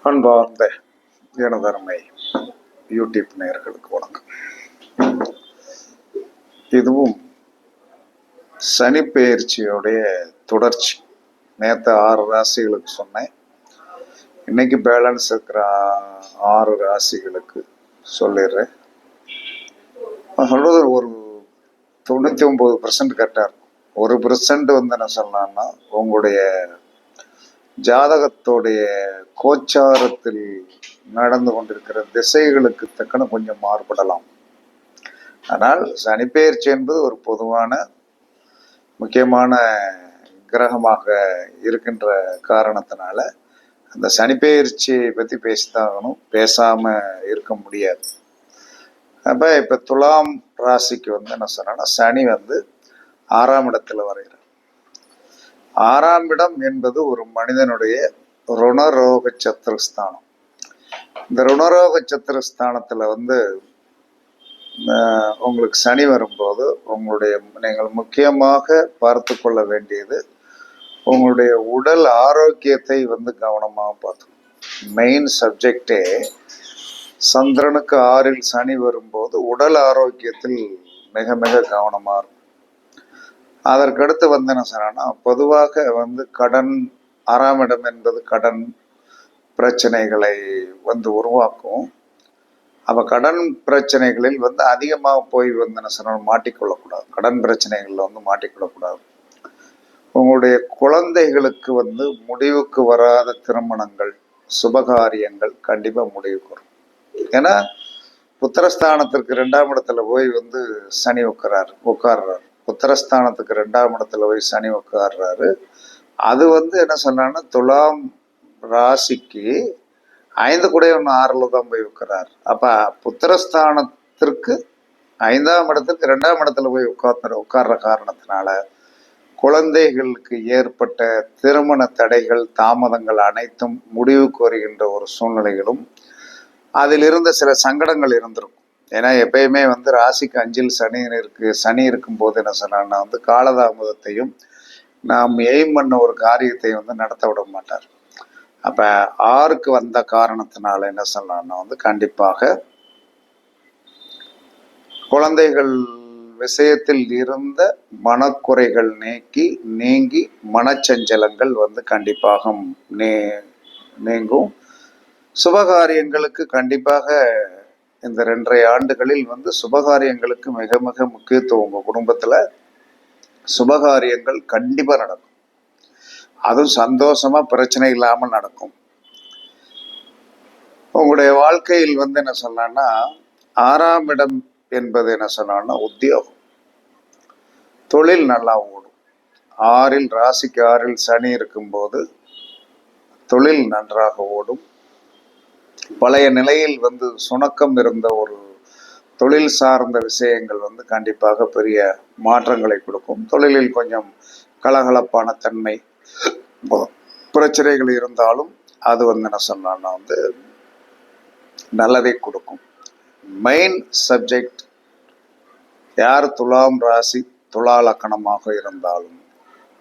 அன்பார்ந்த எனதருமை யூடியூப் நேயர்களுக்கு வணக்கம். இதுவும் சனி பெயர்ச்சியோடைய தொடர்ச்சி. நேற்று 6 ராசிகளுக்கு சொன்னேன். இன்னைக்கு பேலன்ஸ் இருக்கிற 6 ராசிகளுக்கு சொல்லிடுறேன். சொல்றது ஒரு 99% கரெக்டாக இருக்கும். 1% என்ன சொல்லலாம்னா, உங்களுடைய ஜாதகத்தோடைய கோச்சாரத்தில் நடந்து கொண்டிருக்கிற திசைகளுக்கு தக்கன கொஞ்சம் மாறுபடலாம். ஆனால் சனிப்பெயர்ச்சி என்பது ஒரு பொதுவான முக்கியமான கிரகமாக இருக்கின்ற காரணத்தினால அந்த சனிப்பெயர்ச்சியை பற்றி பேசித்தாகணும், பேசாம இருக்க முடியாது. அப்ப இப்ப துலாம் ராசிக்கு என்ன சொன்னா, சனி 6ஆம் இடத்துல வரைகிறார். 6ஆம் இடம் என்பது ஒரு மனிதனுடைய ருணரோக சத்துருஸ்தானம். இந்த ருணரோக சத்துருஸ்தானத்துல உங்களுக்கு சனி வரும்போது நீங்கள் முக்கியமாக பார்த்து கொள்ள வேண்டியது உங்களுடைய உடல் ஆரோக்கியத்தை கவனமாக பார்த்துக்கணும். மெயின் சப்ஜெக்டே சந்திரனுக்கு 6இல் சனி வரும்போது உடல் ஆரோக்கியத்தில் மிக மிக கவனமாக இருக்கும். அதற்கடுத்து என்ன சொன்னா, பொதுவாக கடன், 6ஆம் இடம் என்பது கடன் பிரச்சனைகளை உருவாக்கும். அப்ப கடன் பிரச்சனைகளில் அதிகமாக போய் என்ன சொன்னா மாட்டிக்கொள்ளக்கூடாது. கடன் பிரச்சனைகள்ல மாட்டிக்கொள்ளக்கூடாது. உங்களுடைய குழந்தைகளுக்கு முடிவுக்கு வராத திருமணங்கள், சுபகாரியங்கள் கண்டிப்பா முடிவுக்கு வரும். ஏன்னா புத்திரஸ்தானத்திற்கு 2ஆம் இடத்துல போய் சனி உட்கார்றாரு. புத்திரஸ்தானத்துக்கு 2ஆம் இடத்துல போய் சனி உட்கார்றாரு. அது என்ன சொன்னான்னா, துலாம் ராசிக்கு 5 கூட 6ல் தான் போய் உட்கிறார். அப்ப புத்திரஸ்தானத்திற்கு 5ஆம் இடத்துக்கு 2ஆம் இடத்துல போய் உட்கார்ற காரணத்தினால குழந்தைகளுக்கு ஏற்பட்ட திருமண தடைகள், தாமதங்கள் அனைத்தும் முடிவுக்கு வருகின்ற ஒரு சூழ்நிலைகளும் அதில் இருந்த சில சங்கடங்கள் இருந்திருக்கும். ஏன்னா எப்பயுமே ராசிக்கு 5இல் சனி இருக்கும்போது என்ன சொன்னா காலதாமதத்தையும் நாம் எய்ம் பண்ண ஒரு காரியத்தை நடத்த விட மாட்டார். அப்ப 6க்கு வந்த காரணத்தினால என்ன சொல்லலாம்னா கண்டிப்பாக குழந்தைகள் விஷயத்தில் இருந்த மனக்குறைகள் நீங்கி மனச்சஞ்சலங்கள் கண்டிப்பாக நீங்கும். சுபகாரியங்களுக்கு கண்டிப்பாக இந்த 2.5 ஆண்டுகளில் சுபகாரியங்களுக்கு மிக மிக முக்கியத்துவம். உங்க குடும்பத்துல சுபகாரியங்கள் கண்டிப்பா நடக்கும். அதுவும் சந்தோஷமா பிரச்சனை இல்லாமல் நடக்கும். உங்களுடைய வாழ்க்கையில் என்ன சொன்னா, 6ஆம் இடம் என்பது என்ன சொன்னா உத்தியோகம், தொழில் நல்லா ஓடும். 6இல் ராசிக்கு 6இல் சனி இருக்கும்போது தொழில் நன்றாக ஓடும். பழைய நிலையில் சுணக்கம் இருந்த ஒரு தொழில் சார்ந்த விஷயங்கள் கண்டிப்பாக பெரிய மாற்றங்களை கொடுக்கும். தொழிலில் கொஞ்சம் கலகலப்பான தன்மை, பிரச்சனைகள் இருந்தாலும் அது என்ன சொன்னா நல்லதை கொடுக்கும். மெயின் சப்ஜெக்ட் யார் துலாம் ராசி, துலா லக்கணமாக இருந்தாலும்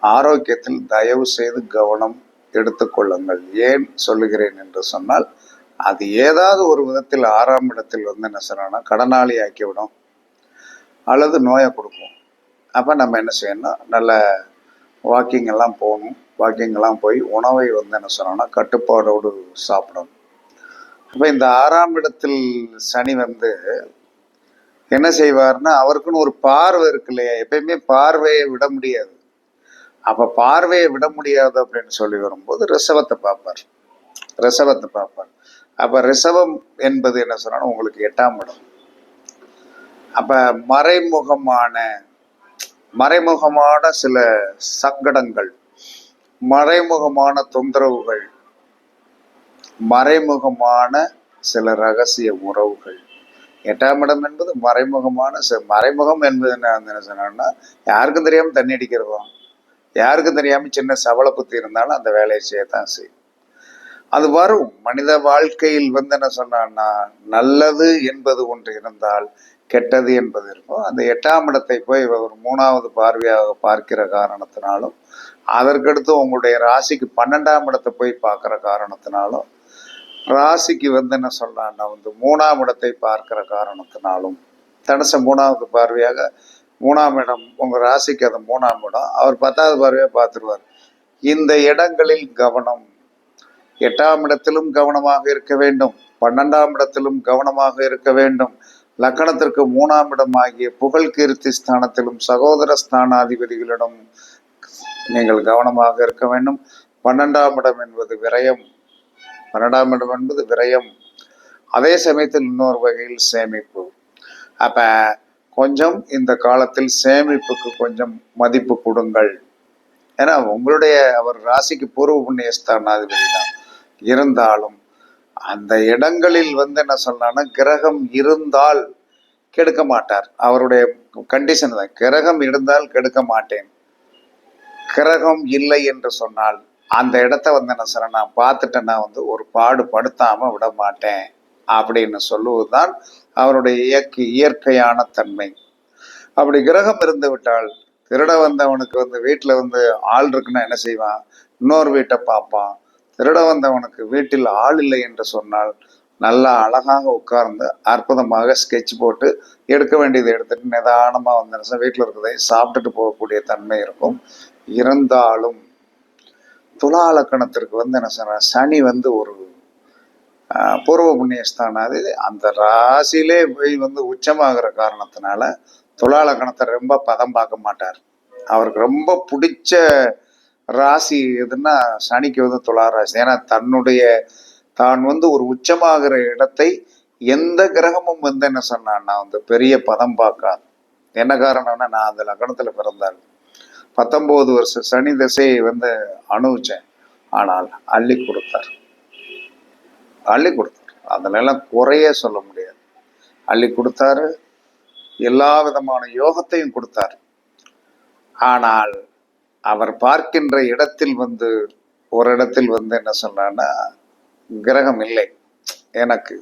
ஆரோக்கியத்தில் தயவு செய்து கவனம் எடுத்துக்கொள்ளுங்கள். ஏன் சொல்லுகிறேன் என்று சொன்னால், அது ஏதாவது ஒரு விதத்தில் 6ஆம் இடத்தில் என்ன சொன்னா கடனாளி ஆக்கிவிடும் அல்லது நோயை கொடுக்கும். அப்ப நம்ம என்ன செய்யணும், நல்ல வாக்கிங் எல்லாம் போகணும். வாக்கிங் எல்லாம் போய் உணவை என்ன சொன்னா கட்டுப்பாடோடு சாப்பிடணும். அப்ப இந்த 6ஆம் இடத்தில் சனி என்ன செய்வார்னா, அவருக்குன்னு ஒரு பார்வை இருக்கு இல்லையா. எப்பயுமே பார்வையை விட முடியாது. அப்ப பார்வையை விட முடியாது அப்படின்னு சொல்லி வரும்போது ரிஷபத்தை பார்ப்பார். அப்ப ரிஷபம் என்பது என்ன சொன்னா உங்களுக்கு 8ஆம் இடம். அப்ப மறைமுகமான சில சங்கடங்கள், மறைமுகமான தொந்தரவுகள், மறைமுகமான சில ரகசிய உறவுகள். 8ஆம் இடம் என்பது மறைமுகம் என்பது என்ன சொன்னா, யாருக்கும் தெரியாம தண்ணி அடிக்கிறதும், யாருக்கும் தெரியாம சின்ன சவள புத்தி இருந்தாலும் அந்த வேலையை செய்யத்தான் செய்யும். அது வரும். மனித வாழ்க்கையில் என்ன சொன்னா, நல்லது என்பது ஒன்று இருந்தால் கெட்டது என்பது இருக்கும். அந்த 8ஆம் இடத்தை போய் ஒரு 3வது பார்வையாக பார்க்கிற காரணத்தினாலும் அதற்கடுத்து உங்களுடைய ராசிக்கு 12ஆம் இடத்தை போய் பார்க்குற காரணத்தினாலும், ராசிக்கு என்ன சொல்லலாம்னா 3ஆம் இடத்தை பார்க்கிற காரணத்தினாலும், தனுச 3வது பார்வையாக 3ஆம் இடம் உங்கள் ராசிக்கு அது 3ஆம் இடம், அவர் 10வது பார்வையாக பார்த்துருவார். இந்த இடங்களில் கவனம். 8ஆம் இடத்திலும் கவனமாக இருக்க வேண்டும், 12ஆம் இடத்திலும் கவனமாக இருக்க வேண்டும். லக்கணத்திற்கு 3ஆம் இடம் ஆகிய புகழ் கீர்த்தி ஸ்தானத்திலும் சகோதர ஸ்தானாதிபதிகளிடம் நீங்கள் கவனமாக இருக்க வேண்டும். 12ஆம் இடம் என்பது விரயம். 12ஆம் இடம் என்பது விரயம். அதே சமயத்தில் இன்னொரு வகையில் சேமிப்பு. அப்ப கொஞ்சம் இந்த காலத்தில் சேமிப்புக்கு கொஞ்சம் மதிப்பு கொடுங்கள். ஏன்னா உங்களுடைய அவர் ராசிக்கு பூர்வ புண்ணிய ஸ்தானாதிபதி தான் இருந்தாலும் அந்த இடங்களில் என்ன சொல்லலாம்னா கிரகம் இருந்தால் கெடுக்க மாட்டார். அவருடைய கண்டிஷன் தான், கிரகம் இருந்தால் கெடுக்க மாட்டேன், கிரகம் இல்லை என்று சொன்னால் அந்த இடத்த என்ன சொல்ல நான் பார்த்துட்டேன்னா ஒரு பாடுபடுத்தாம விட மாட்டேன் அப்படின்னு சொல்லுவதுதான் அவருடைய இயற்கையான தன்மை. அப்படி கிரகம் இருந்து விட்டால் திருட வந்தவனுக்கு வீட்டில் ஆள் இருக்குன்னா என்ன செய்வான், இன்னொரு வீட்டை பார்ப்பான். திருட வந்தவனுக்கு வீட்டில் ஆள் இல்லை என்று சொன்னால் நல்லா அழகாக உட்கார்ந்து அற்புதமாக ஸ்கெட்ச் போட்டு எடுக்க வேண்டியதை எடுத்துட்டு நிதானமாக வீட்டில் இருக்கிறதை சாப்பிட்டுட்டு போகக்கூடிய தன்மை இருக்கும். இருந்தாலும் துலா லக்கணத்திற்கு என்ன சொன்ன சனி ஒரு பூர்வ புண்ணியஸ்தானாது அந்த ராசியிலே போய் உச்சமாகிற காரணத்தினால துலா லக்கணத்தை ரொம்ப பதம் பார்க்க மாட்டார். அவருக்கு ரொம்ப பிடிச்ச ராசி எதுன்னா சனிக்கு துலா ராசி. ஏன்னா தான் ஒரு உச்சமாகிற இடத்தை எந்த கிரகமும் என்ன சொன்னான்னா பெரிய பதம் பார்க்காது. என்ன காரணம்னா நான் அந்த லக்கணத்துல பிறந்தாள் 19 வருஷம் சனி திசையை அனுபவிச்சேன். ஆனால் அள்ளி கொடுத்தார். அதுல குறைய சொல்ல முடியாது. அள்ளி கொடுத்தாரு, எல்லா விதமான யோகத்தையும் கொடுத்தார். ஆனால் அவர் பார்க்கின்ற இடத்தில் ஒரு இடத்தில் என்ன சொன்னான்னா கிரகம் இல்லை. எனக்கு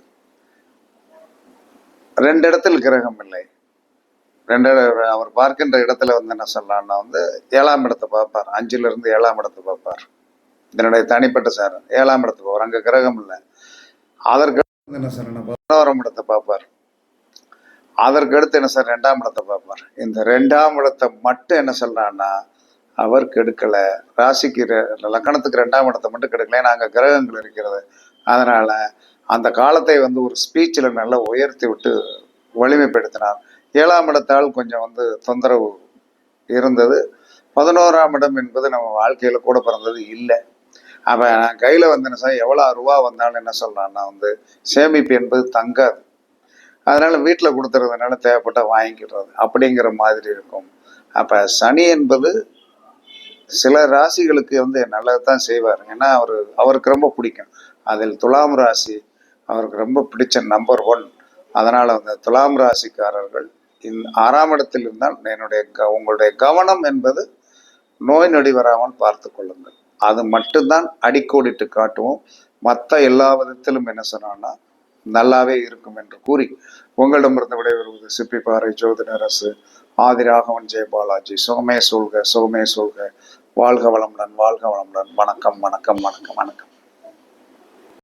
2 இடத்தில் கிரகம் இல்லை. அவர் பார்க்கின்ற இடத்துல என்ன சொல்லலாம்னா 7ஆம் இடத்தை பார்ப்பார். 5ல இருந்து 7ஆம் இடத்தை பார்ப்பார். இதனுடைய தனிப்பட்ட சார் 7ஆம் இடத்தை பார்ப்பார், அங்க கிரகம் இல்லை. அதற்கு என்ன சொல்லணும் 11ஆம் இடத்தை பார்ப்பார். அதற்கு அடுத்து என்ன சார் 2ஆம் இடத்தை பார்ப்பார். இந்த 2ஆம் இடத்தை மட்டும் என்ன சொல்றான்னா அவர் கெடுக்கல. ராசிக்கு லக்கணத்துக்கு 2ஆம் இடத்தை மட்டும் கெடுக்கல. ஏன்னா அங்க கிரகங்கள் இருக்கிறது. அதனால அந்த காலத்தை ஒரு ஸ்பீச்சில் நல்லா உயர்த்தி விட்டு வலிமைப்படுத்தினார். 7ஆம் இடத்தால் கொஞ்சம் தொந்தரவு இருந்தது. 11ஆம் இடம் என்பது நம்ம வாழ்க்கையில கூட பிறந்தது இல்லை. அப்ப நான் கையில என்ன சார் எவ்வளவு ரூபா வந்தாலும் என்ன சொல்றான்னா சேமிப்பு என்பது தங்காது. அதனால வீட்டில் கொடுத்துறதுனால தேவைப்பட்ட வாங்கிக்கிறது அப்படிங்கிற மாதிரி இருக்கும். அப்ப சனி என்பது சில ராசிகளுக்கு நல்லதுதான் செய்வார். ஏன்னா அவருக்கு ரொம்ப பிடிக்கும். அதில் துலாம் ராசி அவருக்கு ரொம்ப பிடிச்ச நம்பர் 1. அதனால துலாம் ராசிக்காரர்கள் 6ஆம் இடத்தில் இருந்தால் உங்களுடைய கவனம் என்பது நோய் நொடி வராமல் பார்த்து கொள்ளுங்கள். அது மட்டும்தான் அடிக்கோடிட்டு காட்டுவோம். மற்ற எல்லா விதத்திலும் என்ன சொன்னா நல்லாவே இருக்கும் என்று கூறி உங்களிடமிருந்து விடைபெறுவது சிப்பிப்பாறை ஜோதிடரசு ஆதிராகவன் ஜெயபாலாஜி. சுகமே சொல்க, சுகமே சொல்க. வாழ்க வளமுடன், வாழ்க வளமுடன். வணக்கம், வணக்கம், வணக்கம், வணக்கம்.